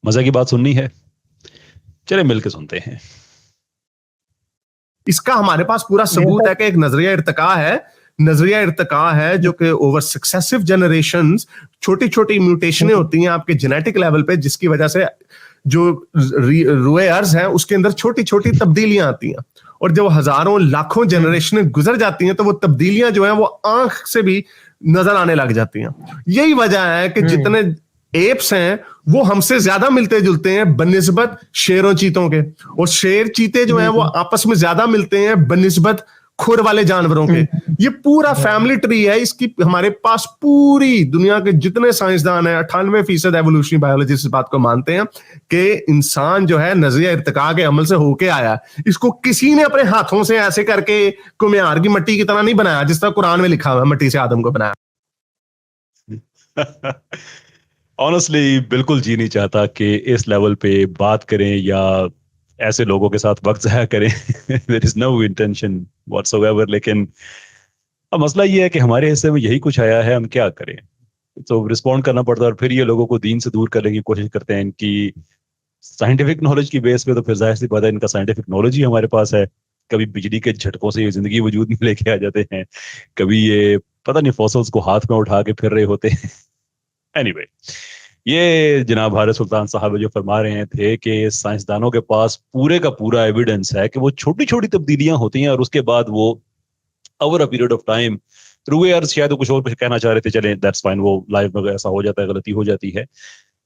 मजा की बात सुननी है, चले मिलके सुनते हैं। इसका हमारे पास पूरा सबूत है कि एक नजरिया इर्तिका है जो कि ओवर सक्सेसिव जनरेशंस छोटी छोटी म्यूटेशनें होती हैं आपके जेनेटिक लेवल पे, जिसकी वजह से जो रुए अर्ज है उसके अंदर छोटी छोटी तब्दीलियां आती हैं, और जब हजारों लाखों जनरेशन गुजर जाती हैं तो वो तब्दीलियां जो है वो आंख से भी नजर आने लग जाती हैं। यही वजह है कि जितने एप्स हैं वो हमसे ज्यादा मिलते जुलते हैं बनिस्बत शेरों चीतों के, और शेर चीते जो हैं वो आपस में ज्यादा मिलते हैं बनिस्बत खुर वाले जानवरों के। ये पूरा फैमिली ट्री है। इसकी हमारे पास पूरी दुनिया के जितने साइंसदान हैं 98% एवोल्यूशनरी बायोलॉजिस्ट इस बात को मानते हैं कि इंसान जो है नजरिया इर्तिका के अमल से होके आया। इसको किसी ने अपने हाथों से ऐसे करके कुम्हार की मट्टी की तरह नहीं बनाया, जिस तरह कुरान में लिखा हुआ है मट्टी से आदम को बनाया। ऑनेस्टली बिल्कुल जी नहीं चाहता कि इस लेवल पे बात करें या ऐसे लोगों के साथ वक्त ज़ाया करें। There is no intention whatsoever. लेकिन अब मसला ये है कि हमारे हिस्से में यही कुछ आया है, हम क्या करें? तो रिस्पॉन्ड करना पड़ता है, और फिर ये लोगों को दीन से दूर करने की कोशिश करते हैं इनकी साइंटिफिक नॉलेज की बेस पे। तो फिर जाहिर सी बात है इनका साइंटिफिक नॉलेज ही हमारे पास है। कभी बिजली के झटकों से ये जिंदगी वजूद में लेके आ जाते हैं, कभी ये पता नहीं फॉसिल्स को हाथ में उठा के फिर रहे होते हैं। एनीवे, ये जनाब हारिस सुल्तान साहब जो फरमा रहे थे कि साइंसदानों के पास पूरे का पूरा एविडेंस है कि वो छोटी छोटी तब्दीलियां होती हैं, और उसके बाद वो over a period of time रुए अर्ज, शायद वो कुछ और कहना चाह रहे थे, चले दैट्स फाइन, वो लाइफ में ऐसा हो जाता है, गलती हो जाती है।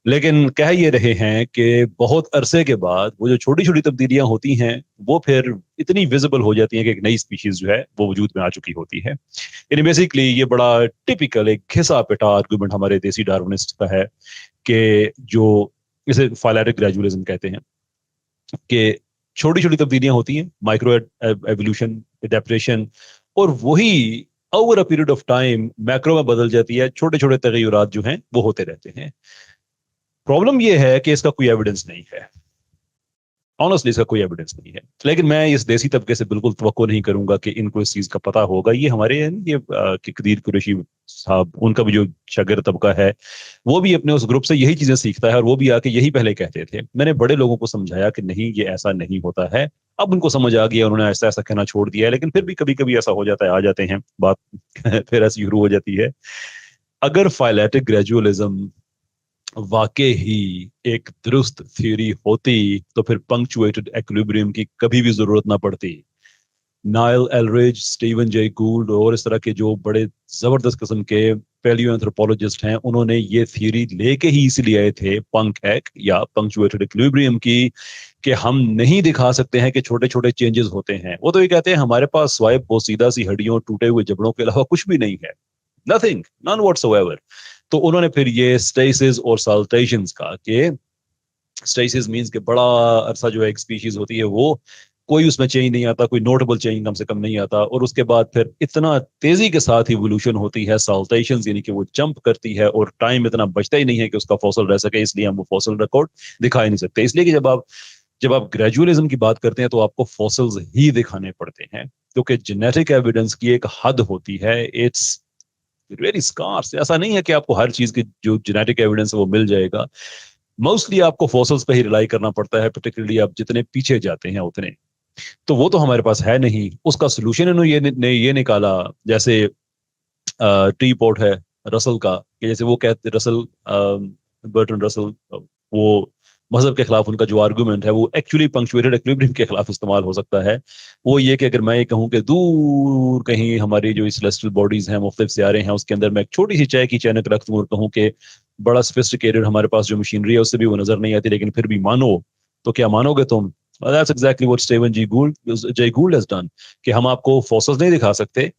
लेकिन कह ये रहे हैं कि बहुत अरसे के बाद वो जो छोटी छोटी तब्दीलियां होती हैं वो फिर इतनी विजिबल हो जाती हैं कि एक नई स्पीशीज जो है वो वजूद में आ चुकी होती है। यानी बेसिकली ये बड़ा टिपिकल एक घिसा पिटा आर्गुमेंट हमारे देसी डार्विनिस्ट का है कि जो इसे फाइलेटिक ग्रेजुअलिज्म कहते हैं कि छोटी छोटी तब्दीलियां होती हैं, माइक्रो एवोल्यूशन, एडेप्टेशन, और वही over a period of time macro में बदल जाती है। छोटे छोटे तगय्युरात जो हैं वो होते रहते हैं। प्रॉब्लम ये है कि इसका कोई एविडेंस नहीं है, ऑनेस्टली इसका कोई एविडेंस नहीं है। लेकिन मैं इस देसी तबके से बिल्कुल तवक्को नहीं करूंगा कि इनको इस चीज का पता होगा। ये हमारे ये कदीर कुरैशी साहब, उनका भी जो शागिर्द तबका है वो भी अपने उस ग्रुप से यही चीजें सीखता है, और वो भी आके यही पहले कहते थे। मैंने बड़े लोगों को समझाया कि नहीं, ये ऐसा नहीं होता है। अब उनको समझ आ गया, उन्होंने ऐसा ऐसा कहना छोड़ दिया है। लेकिन फिर भी कभी कभी ऐसा हो जाता है, आ जाते हैं बात फिर ऐसी शुरू हो जाती है। अगर फाइलेटिक ग्रेजुअलिज्म वाकई ही एक दुरुस्त थ्योरी होती तो फिर पंक्चुएटेड इक्विलिब्रियम की कभी भी जरूरत ना पड़ती। नाइल एलरिज, स्टीवन जे गूल्ड और इस तरह के जो बड़े जबरदस्त किस्म के पैलियोएंथ्रोपोलॉजिस्ट हैं, उन्होंने ये थ्योरी लेके ही इसलिए आए थे पंक एक्ट या पंक्चुएटेड इक्विलिब्रियम की, कि हम नहीं दिखा सकते हैं कि छोटे छोटे चेंजेस होते हैं। वो तो ये कहते हैं हमारे पास स्वाइप पोसीदा सी हड्डियों, टूटे हुए जबड़ों के अलावा कुछ भी नहीं है, नथिंग, नन व्हाटसोएवर। तो उन्होंने फिर ये स्टेसिस और साल्टेशंस का, कि स्टेसिस मींस कि बड़ा अरसा जो है एक स्पीशीज होती है वो कोई उसमें चेंज नहीं आता, कोई नोटेबल चेंज कम से कम नहीं आता, और उसके बाद फिर इतना तेजी के साथ इवोल्यूशन होती है साल्टेशंस, यानी कि वो जंप करती है और टाइम इतना बचता ही नहीं है कि उसका फॉसिल रह सके, इसलिए हम वो फॉसिल रिकॉर्ड दिखा ही नहीं सकते। इसलिए कि जब आप ग्रेजुअलिज्म की बात करते हैं तो आपको फॉसिल्स ही दिखाने पड़ते हैं, क्योंकि जेनेटिक एविडेंस की एक हद होती है, इट्स वेरी स्कार्स। ऐसा नहीं है कि आपको हर चीज की जो जेनेटिक एविडेंस है वो मिल जाएगा। मोस्टली आपको फॉसिल्स पे ही रिलाई करना पड़ता है, पर्टिकुलरली आप जितने पीछे जाते हैं उतने। तो वो तो हमारे पास है नहीं। उसका सोल्यूशन इन्होंने ये निकाला, जैसे ट्री पोर्ट है रसल का, कि जैसे वो कहते रसल, बर्टन रसल, वो मजहब के खिलाफ उनका जो आर्गुमेंट है वो एक्चुअली पंक्चुएटेड इक्विलिब्रियम के खिलाफ इस्तेमाल हो सकता है। वो ये कि अगर मैं ये कहूँ कि दूर कहीं हमारी जो सेलेस्टियल बॉडीज हैं, मुख्तलिफ सियारे हैं, उसके अंदर मैं एक छोटी सी चाय की चैनक रख दूँ और कहूँ कि बड़ा सोफिस्टिकेटेड हमारे पास जो मशीनरी है उससे भी वो नजर नहीं आती, लेकिन फिर भी मानो, तो क्या मानोगे तुम? That's exactly what Stephen Jay Gould has done, कि हम आपको फॉसिल्स नहीं दिखा सकते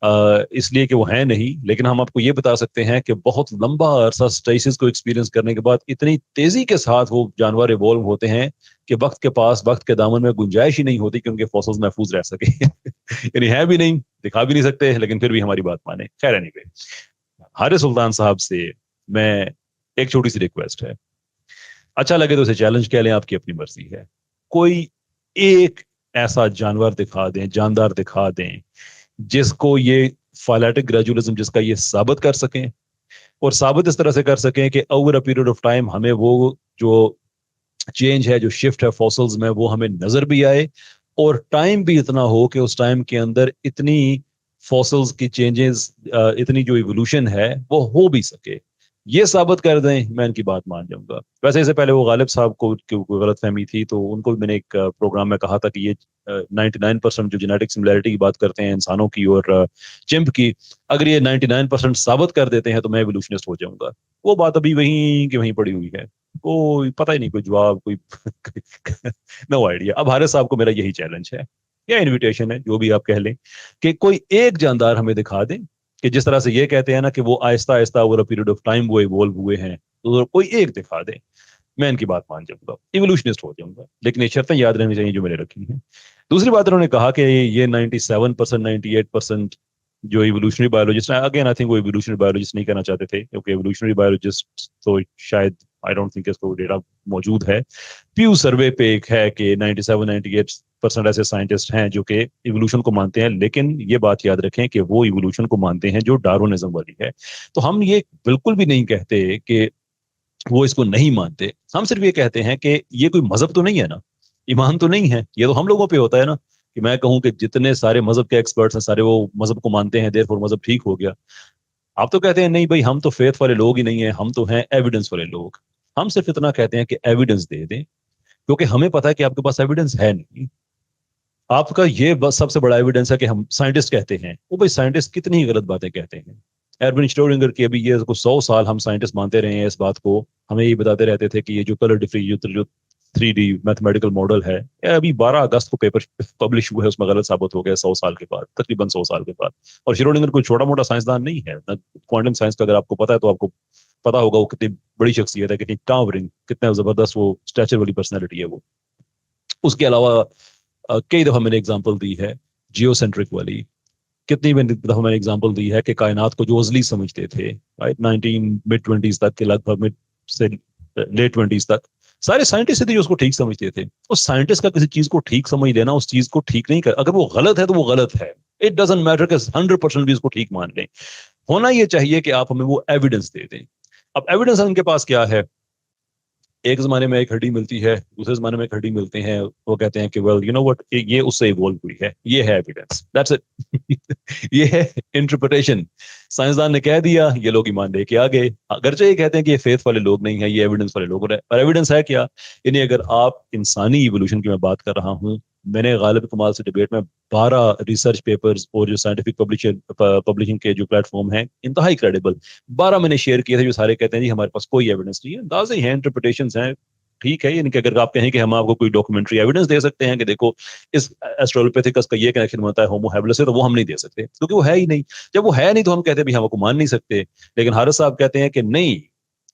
इसलिए कि वो है नहीं, लेकिन हम आपको ये बता सकते हैं कि बहुत लंबा अरसा स्टेसिस को एक्सपीरियंस करने के बाद इतनी तेजी के साथ वो जानवर इवॉल्व होते हैं कि वक्त के दामन में गुंजाइश ही नहीं होती कि उनके फॉसिल्स महफूज रह सके। यानी है भी नहीं, दिखा भी नहीं सकते, लेकिन फिर भी हमारी बात माने। खैर एनीवे, हारिस सुल्तान साहब से मैं एक छोटी सी रिक्वेस्ट है, अच्छा लगे तो उसे चैलेंज कह लें, आपकी अपनी मर्जी है। कोई एक ऐसा जानवर दिखा दें, जानदार दिखा दें, जिसको ये फाइलेटिक ग्रेजुअलिज्म जिसका ये साबित कर सकें, और साबित इस तरह से कर सकें कि over a period of time हमें वो जो चेंज है, जो शिफ्ट है फॉसल्स में, वो हमें नजर भी आए और टाइम भी इतना हो कि उस टाइम के अंदर इतनी फॉसल्स की चेंजेस, इतनी जो इवोल्यूशन है वो हो भी सके। ये साबित कर दें, मैं इनकी बात मान जाऊंगा। वैसे इससे पहले वो गालिब साहब को कोई गलत फहमी थी, तो उनको भी मैंने एक प्रोग्राम में कहा था कि ये 99% जो जेनेटिक सिमिलैरिटी की बात करते हैं इंसानों की और चिंप की, अगर ये 99% साबित कर देते हैं तो मैं एवोल्यूशनिस्ट हो जाऊंगा। वो बात अभी वहीं की वहीं पड़ी हुई है, कोई पता ही नहीं, कोई जवाब, कोई नो आइडिया। अब हारिस साहब को मेरा यही चैलेंज है या इनविटेशन है, जो भी आप कह लें, कि कोई एक जानदार हमें दिखा दें कि जिस तरह से ये कहते हैं ना कि वो Aahista Aahista over a period of time वो इवॉल्व हुए हैं, तो कोई एक दिखा दे, मैं इनकी बात मान जाऊंगा, इवोल्यूशनिस्ट हो जाऊंगा। लेकिन ये शर्तें याद रहनी चाहिए जो मैंने रखी हैं। दूसरी बात उन्होंने कहा कि ये 97% 98% जो इवोल्यूशनरी बायोलॉजिस्ट हैं, अगेन आई थिंक वो इवोल्यूशनरी बायोलॉजिस्ट नहीं कहना चाहते थे, क्योंकि इवोल्यूशनरी बायोलॉजिस्ट तो शायद, आई डोंट थिंक इसको डेटा मौजूद है। प्यू सर्वे पे एक है कि 97 98% ऐसे साइंटिस्ट हैं जो कि इवोल्यूशन को मानते हैं, लेकिन ये बात याद रखें कि वो इवोल्यूशन को मानते हैं जो डार्विनिज्म वाली है। तो हम ये बिल्कुल भी नहीं कहते कि वो इसको नहीं मानते, हम सिर्फ ये कहते हैं कि ये कोई मजहब तो नहीं है ना, ईमान तो नहीं है, ये तो हम लोगों पे होता है ना, कि मैं कहूं कि जितने सारे मजहब के एक्सपर्ट्स हैं सारे वो मजहब को मानते हैं, देयरफॉर मजहब ठीक हो गया। आप तो कहते हैं नहीं भाई, हम तो फेथ वाले लोग ही नहीं है, हम तो हैं एविडेंस वाले लोग। हम सिर्फ इतना कहते हैं कि एविडेंस दे दें, क्योंकि हमें पता है कि आपके पास एविडेंस है नहीं। आपका ये बस सबसे बड़ा एविडेंस है कि हम साइंटिस्ट कहते हैं, वो भाई साइंटिस्ट कितनी ही गलत बातें कहते हैं। एर्विन श्रोडिंगर की अभी ये 100 साल हम साइंटिस्ट मानते रहे हैं इस बात को, हमें ये बताते रहते थे कि ये जो कलर डिफ्यूजन, जो 3D मैथमेटिकल मॉडल है, ये अभी 12 अगस्त को पेपर पब्लिश हुआ है, उसमें गलत साबित हो गया 100 साल के बाद, तकरीबन 100 साल के बाद। और श्रोडिंगर कोई छोटा मोटा साइंसदान नहीं है, क्वांटम साइंस का अगर आपको पता है तो आपको पता होगा वो कितनी बड़ी शख्सियत है, कितनी टावरिंग, कितना जबरदस्त वो स्टैचर वाली पर्सनैलिटी है वो। उसके अलावा कई दफा मैंने एग्जांपल दी है जियोसेंट्रिक वाली, कितनी दफा मैंने एग्जांपल दी है कि कायनात को जो अजली समझते थे, राइट, 19 मिड 20s तक के, लगभग मिड से लेट 20s तक, सारे साइंटिस्ट थे जो उसको ठीक समझते थे। उस साइंटिस्ट का किसी चीज को ठीक समझ लेना, उस चीज को ठीक नहीं कर, अगर वो गलत है तो वो गलत है, इट डजंट मैटर कि 100% भी उसको ठीक मान लें। होना ये चाहिए कि आप हमें वो एविडेंस दे दें। अब एविडेंस उनके पास क्या है, एक जमाने में एक हड्डी मिलती है, दूसरे जमाने में एक हड्डी मिलते हैं, वो कहते हैं कि वेल यू नो व्हाट, ये उससे इवॉल्व हुई है, ये है एविडेंस, दैट्स इट। ये है इंटरप्रिटेशन। साइंसदान ने कह दिया, ये लोग ईमान लेके आ गए, अगरचे ये कहते हैं कि ये फेथ वाले लोग नहीं है, ये एविडेंस वाले लोग हैं। और एविडेंस है क्या, यानी अगर आप इंसानी इवोल्यूशन की मैं बात कर रहा हूँ, मैंने गालिब कमाल से डिबेट में 12 रिसर्च पेपर्स और जो साइंटिफिक पब्लिशिंग के जो प्लेटफॉर्म है इंतहाई क्रेडिबल, 12 मैंने शेयर किए थे, जो सारे कहते हैं जी हमारे पास कोई एविडेंस नहीं है, अंदाजे हैं, इंटरप्रिटेशंस हैं, ठीक है। यानी कि अगर आप कहें कि हम आपको कोई डॉक्यूमेंट्री एविडेंस दे सकते हैं कि देखो इस एस्ट्रोलोपिथेकस का ये कनेक्शन बनता है होमो हैबिलिस से, तो वो हम नहीं दे सकते, क्योंकि वो है ही नहीं। जब वो है नहीं तो हम कहते हैं भी हम आपको मान नहीं सकते। लेकिन हारिस साहब कहते हैं कि नहीं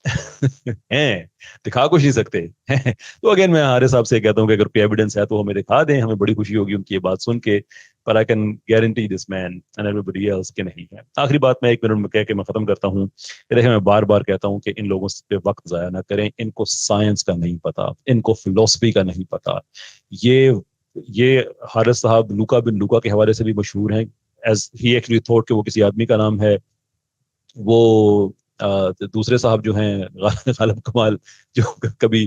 हैं, दिखा कुछ नहीं सकते हैं। तो अगेन मैं हारिस साहब से कहता हूँ कि अगर कोई एविडेंस है तो हमें दिखा दें, हमें बड़ी खुशी होगी उनकी ये बात सुन के। पर I can guarantee this man and everybody else के नहीं है। आखिरी बात मैं 1 मिनट में कह के मैं खत्म करता हूँ। देखिए, मैं बार बार कहता हूँ कि इन लोगों पे वक्त जाया ना करें, इनको साइंस का नहीं पता, इनको फिलोसफी का नहीं पता। ये हारिस साहब लूका बिन लूका के हवाले से भी मशहूर हैं, एज ही एक्चुअली थॉट कि वो किसी आदमी का नाम है। वो दूसरे साहब जो हैं गालिब कमाल, जो कभी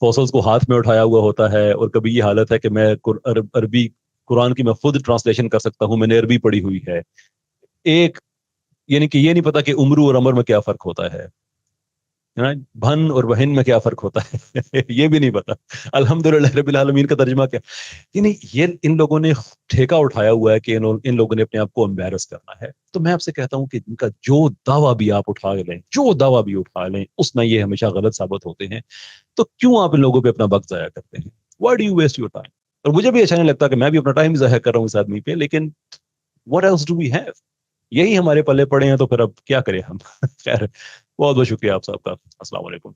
फॉसल्स को हाथ में उठाया हुआ होता है, और कभी ये हालत है कि मैं अरबी कुरान की मैं खुद ट्रांसलेशन कर सकता हूँ, मैंने अरबी पढ़ी हुई है। एक, यानी कि ये नहीं पता कि उम्र और अमर में क्या फर्क होता है, भन और बहन में क्या फर्क होता है ये भी नहीं पता। अल्हम्दुलिल्लाह रब्बिल आलमीन का तर्जुमा क्या, यानी ये इन लोगों ने ठेका उठाया हुआ है कि इन लोगों ने अपने आप को एम्बैरस करना है। तो मैं आपसे कहता हूं कि इनका जो दावा भी आप उठा लें, जो दावा भी उठा लें, उसमें ये हमेशा गलत साबित होते हैं। तो क्यों आप इन लोगों पे अपना वक्त जाया करते हैं? Why do you waste your time? और मुझे भी अच्छा नहीं लगता कि मैं भी अपना टाइम जाया कर रहा हूँ इस आदमी पे, लेकिन what else do we have? यही हमारे पल्ले पड़े हैं, तो फिर अब क्या करें हम। खैर, बहुत बहुत शुक्रिया आप सबका। अस्सलाम वालेकुम।